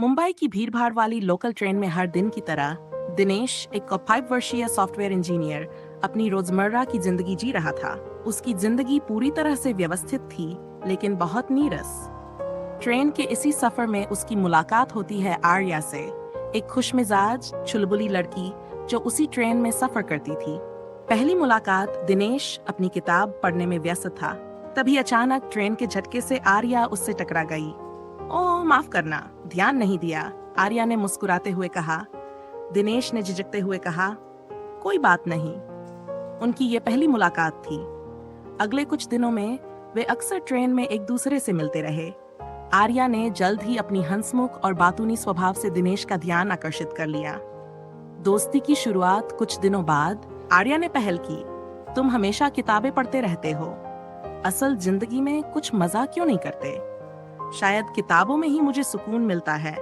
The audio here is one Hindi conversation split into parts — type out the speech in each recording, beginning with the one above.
मुंबई की भीड़भाड़ वाली लोकल ट्रेन में हर दिन की तरह दिनेश, एक 5 वर्षीय सॉफ्टवेयर इंजीनियर, अपनी रोजमर्रा की जिंदगी जी रहा था। उसकी जिंदगी पूरी तरह से व्यवस्थित थी, लेकिन बहुत नीरस। ट्रेन के इसी सफर में उसकी मुलाकात होती है आर्या से, एक खुशमिजाज चुलबुली लड़की जो उसी ट्रेन में सफर करती थी। पहली मुलाकात दिनेश अपनी किताब पढ़ने में व्यस्त था। तभी अचानक ट्रेन के झटके से आर्या उससे टकरा गई। ओह, माफ करना, ध्यान नहीं दिया, आर्या ने मुस्कुराते हुए कहा। दिनेश ने झिझकते हुए कहा, कोई बात नहीं। उनकी ये पहली मुलाकात थी। अगले कुछ दिनों में वे अक्सर ट्रेन में एक दूसरे से मिलते रहे। आर्या ने जल्द ही अपनी हंसमुख और बातूनी स्वभाव से दिनेश का ध्यान आकर्षित कर लिया। दोस्ती की शुरुआत कुछ दिनों बाद आर्या ने पहल की, तुम हमेशा किताबें पढ़ते रहते हो, असल जिंदगी में कुछ मजा क्यों नहीं करते? शायद किताबों में ही मुझे सुकून मिलता है।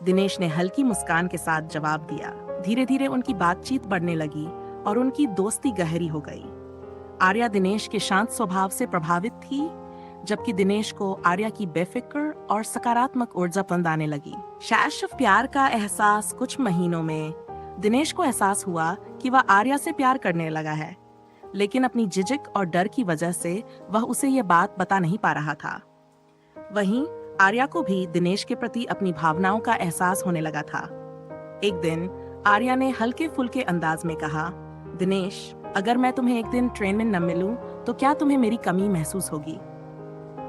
दिनेश ने हल्की मुस्कान के साथ जवाब दिया। धीरे धीरे उनकी बातचीत बढ़ने लगी और उनकी दोस्ती गहरी हो गई। आर्या दिनेश के शांत स्वभाव से प्रभावित थी, जबकि दिनेश को आर्या की बेफिक्र और सकारात्मक ऊर्जापन आने लगी। शायद प्यार का एहसास कुछ महीनों में दिनेश को एहसास हुआ कि वह आर्या से प्यार करने लगा है, लेकिन अपनी झिझक और डर की वजह से वह उसे ये बात बता नहीं पा रहा था। वहीं आर्या को भी दिनेश के प्रति अपनी भावनाओं का एहसास होने लगा था। एक दिन आर्या ने हल्के फुल्के अंदाज में कहा, दिनेश, अगर मैं तुम्हें एक दिन ट्रेन में न मिलूं, तो क्या तुम्हें मेरी कमी महसूस होगी?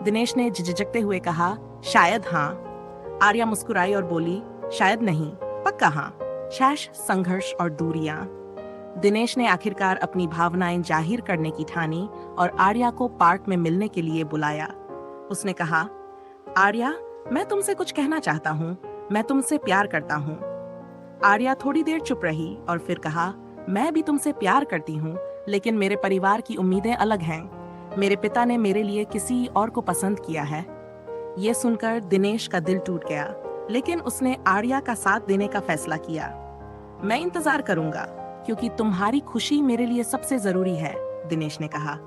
दिनेश ने झिझकते हुए कहा, शायद हाँ। आर्या मुस्कुराई और बोली, शायद नहीं, पक्का हाँ। शैश, संघर्ष और दूरियां। दिनेश ने आखिरकार अपनी भावनाएं जाहिर करने की ठानी और आर्या को पार्क में मिलने के लिए बुलाया। उसने कहा, आर्या, मैं तुमसे कुछ कहना चाहता हूँ, मैं तुमसे प्यार करता हूँ। आर्या थोड़ी देर चुप रही और फिर कहा, मैं भी तुमसे प्यार करती हूँ, लेकिन मेरे परिवार की उम्मीदें अलग हैं। मेरे पिता ने मेरे लिए किसी और को पसंद किया है। ये सुनकर दिनेश का दिल टूट गया, लेकिन उसने आर्या का साथ देने का फैसला किया। मैं इंतजार करूंगा, क्योंकि तुम्हारी खुशी मेरे लिए सबसे जरूरी है, दिनेश ने कहा।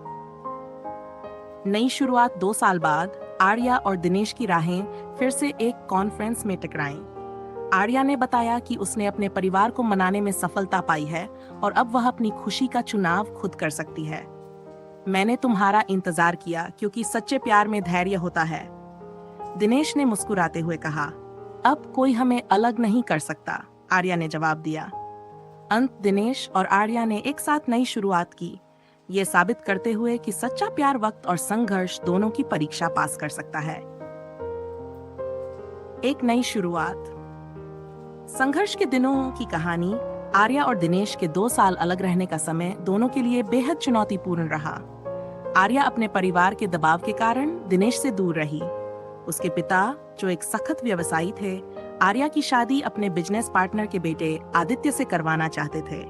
नई शुरुआत 2 साल बाद आर्या और दिनेश की राहें फिर से एक कॉन्फ्रेंस में टकराईं। आर्या ने बताया कि उसने अपने परिवार को मनाने में सफलता पाई है और अब वह अपनी खुशी का चुनाव खुद कर सकती है। मैंने तुम्हारा इंतजार किया, क्योंकि सच्चे प्यार में धैर्य होता है, दिनेश ने मुस्कुराते हुए कहा। अब कोई हमें अलग नहीं कर सकता, आर्या ने जवाब दिया। अंत दिनेश और आर्या ने एक साथ नई शुरुआत की, ये साबित करते हुए कि सच्चा प्यार वक्त और संघर्ष दोनों की परीक्षा पास कर सकता है। एक नई शुरुआत। संघर्ष के दिनों की कहानी। आर्या और दिनेश के 2 साल अलग रहने का समय दोनों के लिए बेहद चुनौतीपूर्ण रहा। आर्या अपने परिवार के दबाव के कारण दिनेश से दूर रही। उसके पिता, जो एक सख्त व्यवसायी थे, आर्या की शादी अपने बिजनेस पार्टनर के बेटे आदित्य से करवाना चाहते थे।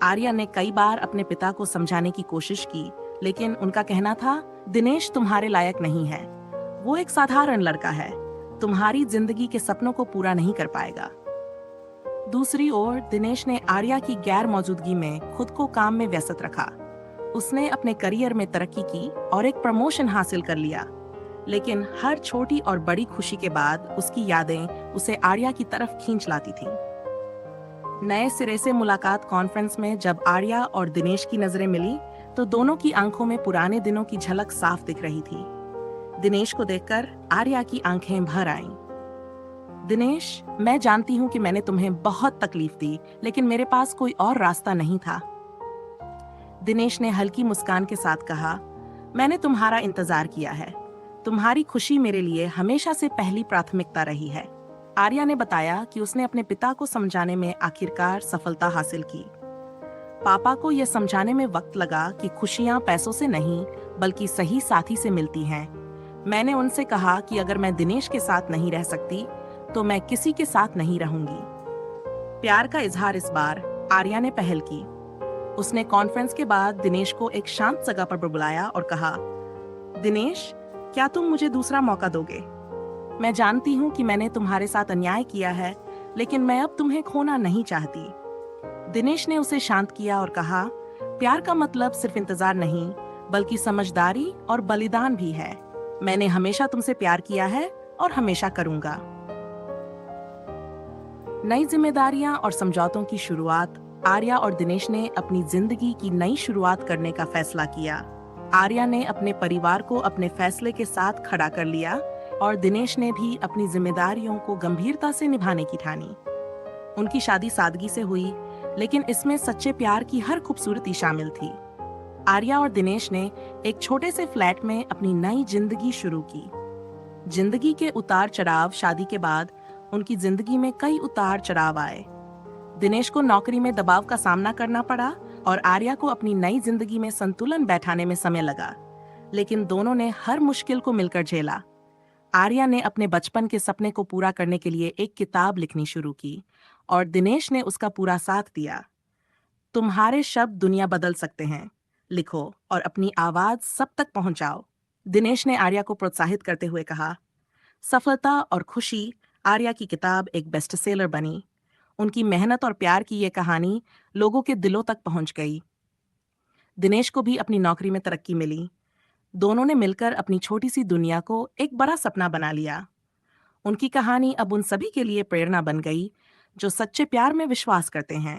आर्या ने कई बार अपने पिता को समझाने की कोशिश की, लेकिन उनका कहना था, दिनेश तुम्हारे लायक नहीं है। वो एक साधारण लड़का है, तुम्हारी जिंदगी के सपनों को पूरा नहीं कर पाएगा। दूसरी ओर दिनेश ने आर्या की गैर मौजूदगी में खुद को काम में व्यस्त रखा। उसने अपने करियर में तरक्की की और एक प्रमोशन हासिल कर लिया, लेकिन हर छोटी और बड़ी खुशी के बाद उसकी यादें उसे आर्या की तरफ खींच लाती थीं। नए सिरे से मुलाकात कॉन्फ्रेंस में जब आर्या और दिनेश की नजरें मिली, तो दोनों की आंखों में पुराने दिनों की झलक साफ दिख रही थी। दिनेश को देखकर आर्या की आंखें भर आईं। दिनेश, मैं जानती हूँ कि मैंने तुम्हें बहुत तकलीफ दी, लेकिन मेरे पास कोई और रास्ता नहीं था। दिनेश ने हल्की मुस्कान के साथ कहा, मैंने तुम्हारा इंतजार किया है। तुम्हारी खुशी मेरे लिए हमेशा से पहली प्राथमिकता रही है। आर्या ने बताया कि उसने अपने पिता को समझाने में आखिरकार सफलता हासिल की। पापा को यह समझाने में वक्त लगा कि खुशियां पैसों से नहीं, बल्कि सही साथी से मिलती हैं। मैंने उनसे कहा कि अगर मैं दिनेश के साथ नहीं रह सकती, तो मैं किसी के साथ नहीं रहूंगी। प्यार का इजहार इस बार आर्या ने पहल की। उसने कॉन्फ्रेंस के बाद दिनेश को एक शांत जगह पर बुलाया और कहा, दिनेश, क्या तुम मुझे दूसरा मौका दोगे? मैं जानती हूँ कि मैंने तुम्हारे साथ अन्याय किया है, लेकिन मैं अब तुम्हें खोना नहीं चाहती। दिनेश ने उसे शांत किया और कहा, प्यार का मतलब सिर्फ इंतजार नहीं, बल्कि समझदारी और बलिदान भी है। मैंने हमेशा तुमसे प्यार किया है और हमेशा करूंगा। नई जिम्मेदारियां और समझौतों की शुरुआत। आर्या और दिनेश ने अपनी जिंदगी की नई शुरुआत करने का फैसला किया। आर्या ने अपने परिवार को अपने फैसले के साथ खड़ा कर लिया और दिनेश ने भी अपनी जिम्मेदारियों को गंभीरता से निभाने की ठानी। उनकी शादी सादगी से हुई, लेकिन इसमें सच्चे प्यार की हर खूबसूरती शामिल थी। आर्या और दिनेश ने एक छोटे से फ्लैट में अपनी नई जिंदगी शुरू की। जिंदगी के उतार चढ़ाव। शादी के बाद उनकी जिंदगी में कई उतार चढ़ाव आए। दिनेश को नौकरी में दबाव का सामना करना पड़ा और आर्या को अपनी नई जिंदगी में संतुलन बैठाने में समय लगा, लेकिन दोनों ने हर मुश्किल को मिलकर झेला। आर्या ने अपने बचपन के सपने को पूरा करने के लिए एक किताब लिखनी शुरू की और दिनेश ने उसका पूरा साथ दिया। तुम्हारे शब्द दुनिया बदल सकते हैं, लिखो और अपनी आवाज सब तक पहुंचाओ, दिनेश ने आर्या को प्रोत्साहित करते हुए कहा। सफलता और खुशी। आर्या की किताब एक बेस्ट सेलर बनी। उनकी मेहनत और प्यार की ये कहानी लोगों के दिलों तक पहुंच गई। दिनेश को भी अपनी नौकरी में तरक्की मिली। दोनों ने मिलकर अपनी छोटी सी दुनिया को एक बड़ा सपना बना लिया। उनकी कहानी अब उन सभी के लिए प्रेरणा बन गई जो सच्चे प्यार में विश्वास करते हैं।